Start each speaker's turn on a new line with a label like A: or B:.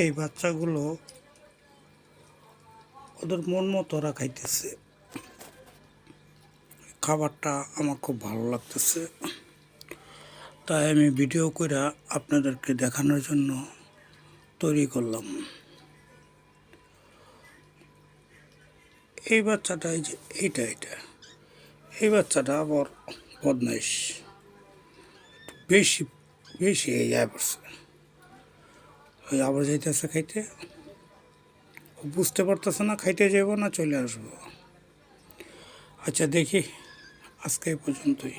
A: এই বাচ্চাগুলো ওদের মন মতো ওরা খাইতেছে। খাবারটা আমার খুব ভালো লাগতেছে, তাই আমি ভিডিও করে আপনাদেরকে দেখানোর জন্য তৈরি করলাম। এই বাচ্চাটা এই যে এইটা এই বাচ্চাটা আবার বদমাইশ, বেশি বেশি এই যায় পড়ছে। ওই আবার যাইতেছে খাইতে, বুঝতে পারতেছে না খাইতে যাব না চলে আসবো। আচ্ছা দেখি, আজকে এই পর্যন্তই।